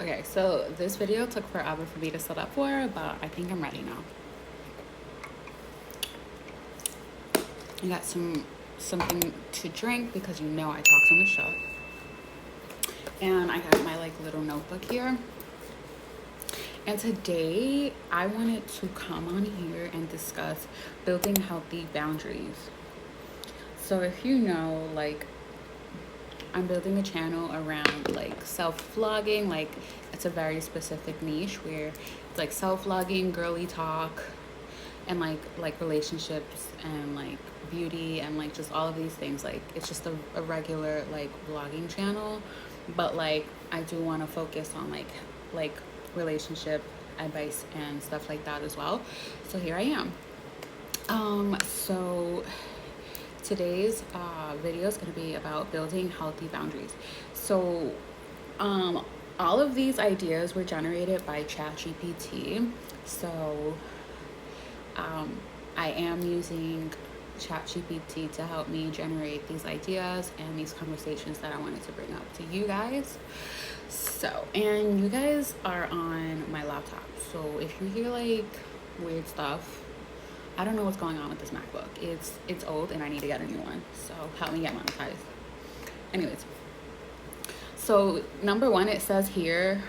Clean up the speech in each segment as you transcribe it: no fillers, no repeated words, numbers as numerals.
Okay, so this video took forever for me to set up for, but I think I'm ready now. I got something to drink because you know I talk so much shit. And I got my little notebook here. And today I wanted to come on here and discuss building healthy boundaries. So if you know, I'm building a channel around self-vlogging. It's a very specific niche where it's self-vlogging, girly talk, and relationships and beauty and just all of these things. It's just a regular vlogging channel, but I do want to focus on like relationship advice and stuff like that as well. So here I am. So today's video is going to be about building healthy boundaries. So all of these ideas were generated by ChatGPT. So I am using ChatGPT to help me generate these ideas and these conversations that I wanted to bring up to you guys. So, and you guys are on my laptop. So if you hear weird stuff, I don't know what's going on with this MacBook. It's old and I need to get a new one. So help me get monetized. Anyways, so number one, it says here,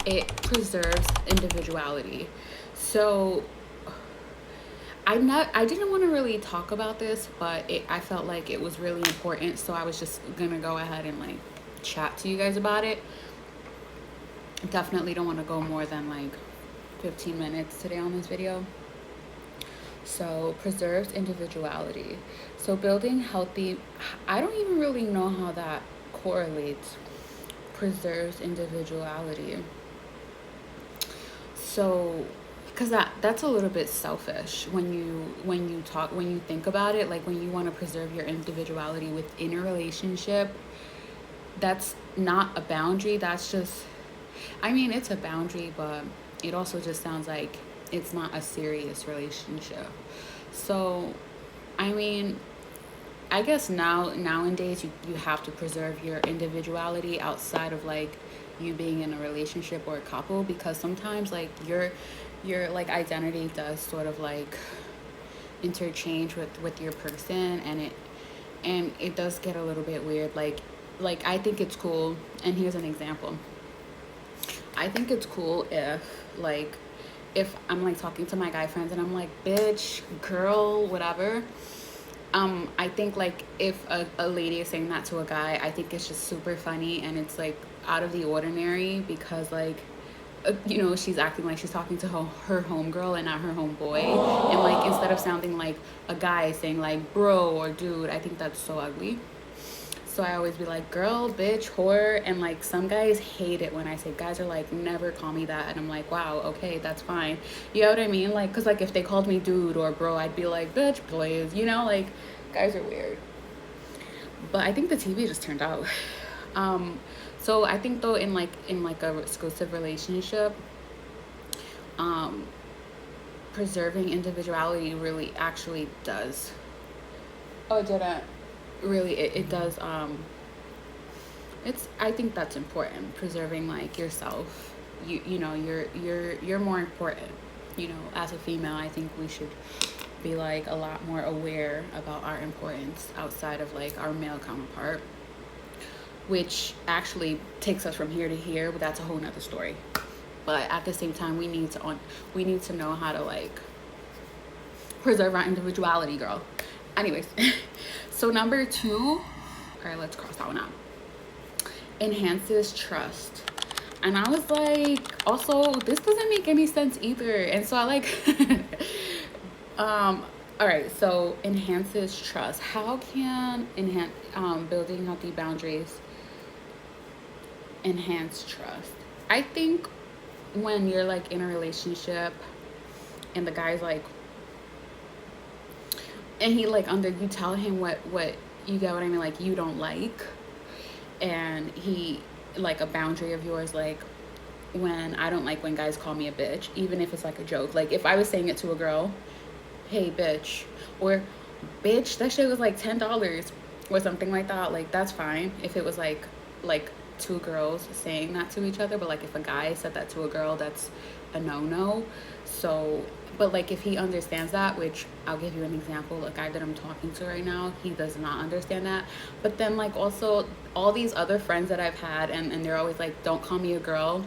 it preserves individuality. So I didn't want to really talk about this, but I felt like it was really important. So I was just gonna go ahead and chat to you guys about it. Definitely don't want to go more than 15 minutes today on this video. So preserves individuality. So building healthy, I don't even really know how that correlates. Preserves individuality. So because that's a little bit selfish when you think about it. When you want to preserve your individuality within a relationship, that's not a boundary. That's just, I mean, it's a boundary, but it also just sounds like it's not a serious relationship. So I mean, I guess nowadays you have to preserve your individuality outside of you being in a relationship or a couple, because sometimes your identity does sort of interchange with your person, and it does get a little bit weird. I think it's cool, and here's an example. I think it's cool if I'm talking to my guy friends and I'm bitch, girl, whatever. I think if a lady is saying that to a guy, I think it's just super funny, and it's out of the ordinary, because she's acting like she's talking to her homegirl and not her homeboy. And instead of sounding like a guy saying bro or dude, I think that's so ugly. So I always be girl, bitch, whore. And some guys hate it when I say, guys are never call me that. And I'm wow, okay, that's fine. You know what I mean? Because if they called me dude or bro, I'd be bitch, please. Guys are weird. But I think the TV just turned out. So I think though in a exclusive relationship, preserving individuality really actually does. Oh, it didn't. Really, it does. I think that's important. Preserving yourself. You're more important. As a female, I think we should be a lot more aware about our importance outside of our male counterpart, which actually takes us from here to here, but that's a whole nother story. But at the same time, we need to know how to preserve our individuality, girl. Anyways, so number two, all right, let's cross that one out. Enhances trust. And I was also, this doesn't make any sense either. And so I all right, so enhances trust. How can building healthy boundaries enhance trust? I think when you're in a relationship and the guy's and he you tell him what you get what I mean, you don't like, and he a boundary of yours, when I don't like when guys call me a bitch, even if it's a joke. If I was saying it to a girl, hey bitch, or bitch, that shit was $10 or something like that, that's fine. If it was two girls saying that to each other, but like if a guy said that to a girl, that's a no-no. So, but like if he understands that, which I'll give you an example, a guy that I'm talking to right now, he does not understand that. But then like also all these other friends that I've had, and they're always like, don't call me a girl.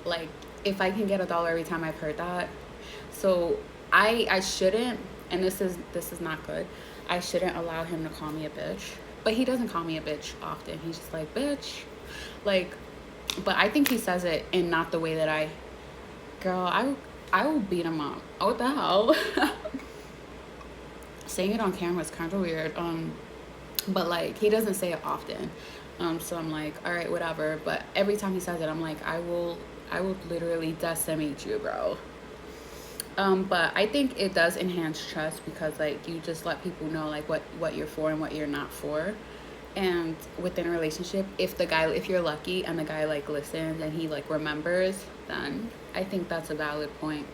Like if I can get $1 every time I've heard that. So I shouldn't, and this is not good. I shouldn't allow him to call me a bitch. But he doesn't call me a bitch often. He's just like, bitch. Like, but I think he says it in not the way that girl, I will beat him up. Oh, what the hell? Saying it on camera is kind of weird. But like he doesn't say it often. So I'm like, all right, whatever. But every time he says it, I'm like, I will literally decimate you, bro. But I think it does enhance trust because like you just let people know like what you're for and what you're not for. And within a relationship, if you're lucky and the guy like listens and he like remembers, then I think that's a valid point.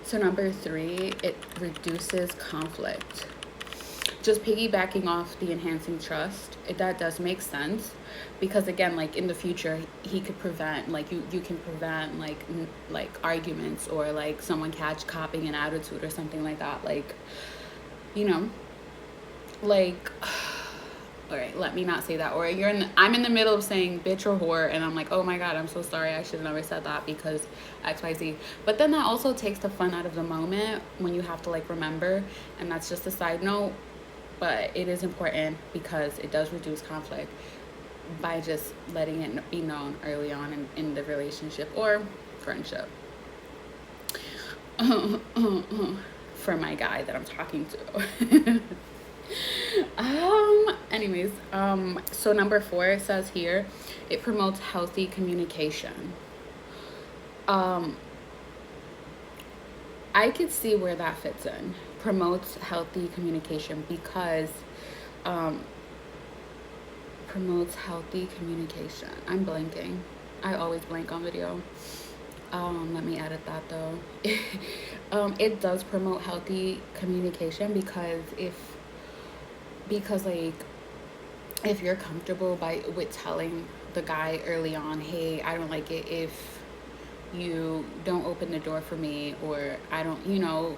So number 3, it reduces conflict. Just piggybacking off the enhancing trust, that does make sense because again, like in the future, he could prevent like you can prevent like arguments or like someone copying an attitude or something like that. Like, you know, like. All right, let me not say that. Or I'm in the middle of saying bitch or whore, and I'm like, oh my God, I'm so sorry. I should have never said that because XYZ. But then that also takes the fun out of the moment when you have to like remember. And that's just a side note, but it is important because it does reduce conflict by just letting it be known early on in the relationship or friendship. For my guy that I'm talking to. Anyways, so number 4 says here, it promotes healthy communication. I could see where that fits in. Promotes healthy communication because promotes healthy communication. I'm blanking. I always blank on video. Let me edit that though. It does promote healthy communication because like if you're comfortable with telling the guy early on, hey, I don't like it if you don't open the door for me, or I don't,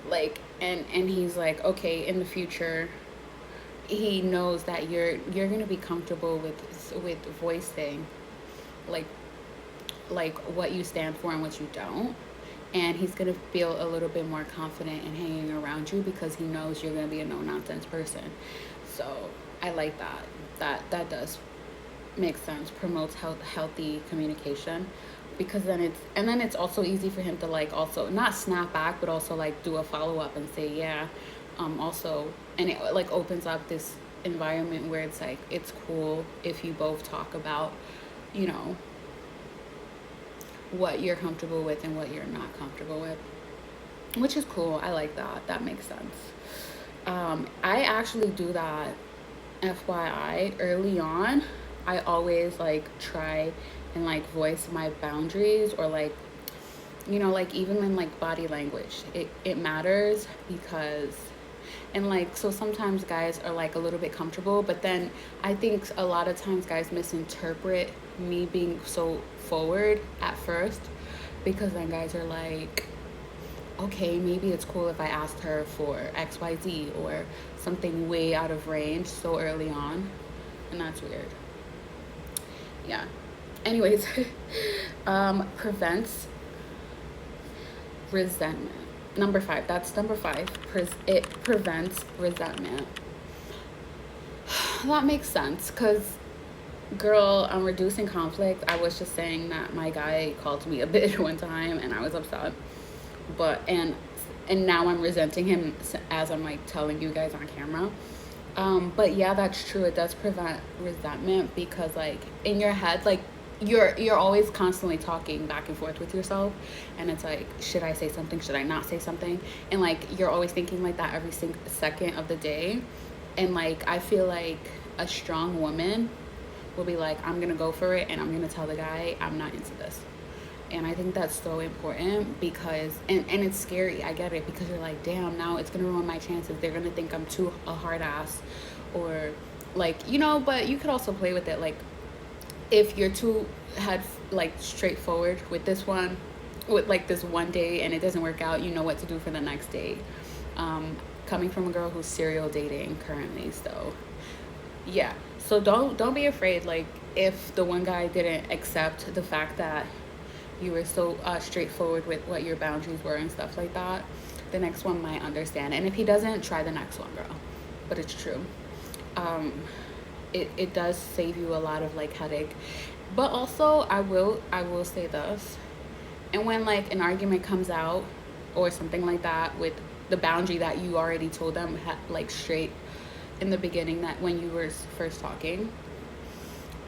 like, and he's like, okay, in the future he knows that you're gonna be comfortable with voicing like what you stand for and what you don't, and he's gonna feel a little bit more confident in hanging around you because he knows you're gonna be a no-nonsense person. So I like that does make sense. Promotes healthy communication because then it's also easy for him to like also not snap back but also like do a follow-up and say yeah, also, and it like opens up this environment where it's like it's cool if you both talk about what you're comfortable with and what you're not comfortable with, which is cool. I like that makes sense. I actually do that, FYI. Early on, I always like try and like voice my boundaries, or like like even in like body language, it matters because, and like, so sometimes guys are like a little bit comfortable, but then I think a lot of times guys misinterpret me being so forward at first, because then guys are like, okay, maybe it's cool if I asked her for XYZ or something way out of range so early on, and that's weird. Yeah. Anyways, prevents resentment. Number 5. That's number 5. It prevents resentment. That makes sense, because girl, I'm reducing conflict. I was just saying that my guy called me a bitch one time and I was upset, but and now I'm resenting him as I'm like telling you guys on camera. But yeah, that's true. It does prevent resentment because like in your head, like you're always constantly talking back and forth with yourself, and it's like, should I say something, should I not say something, and like you're always thinking like that every second of the day. And like I feel like a strong woman will be like, I'm gonna go for it and I'm gonna tell the guy I'm not into this. And I think that's so important because and it's scary, I get it, because you're like, damn, now it's gonna ruin my chances. They're gonna think I'm too a hard ass, or like, but you could also play with it like, if you're too had like straightforward with this one, with like this one day and it doesn't work out, you know what to do for the next day. Coming from a girl who's serial dating currently, so yeah. So don't be afraid, like if the one guy didn't accept the fact that you were so straightforward with what your boundaries were and stuff like that, the next one might understand. And if he doesn't, try the next one, girl. But it's true. um it does save you a lot of like headache. But also, I will say this, and when like an argument comes out or something like that with the boundary that you already told them, like straight in the beginning, that when you were first talking,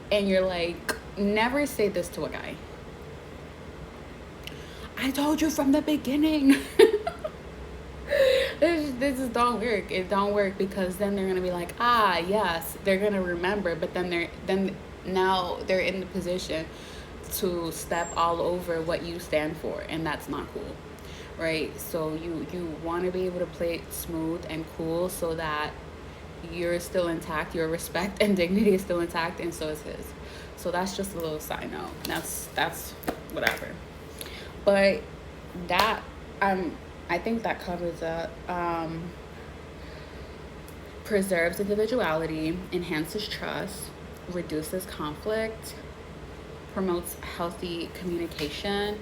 and you're like, never say this to a guy: I told you from the beginning. This is don't work. It don't work, because then they're gonna be like, ah, yes, they're gonna remember, but then now they're in the position to step all over what you stand for, and that's not cool, right? So you want to be able to play it smooth and cool, so that you're still intact, your respect and dignity is still intact, and so is his. So that's just a little side note. That's whatever. But that I think that covers it. Preserves individuality, enhances trust, reduces conflict, promotes healthy communication,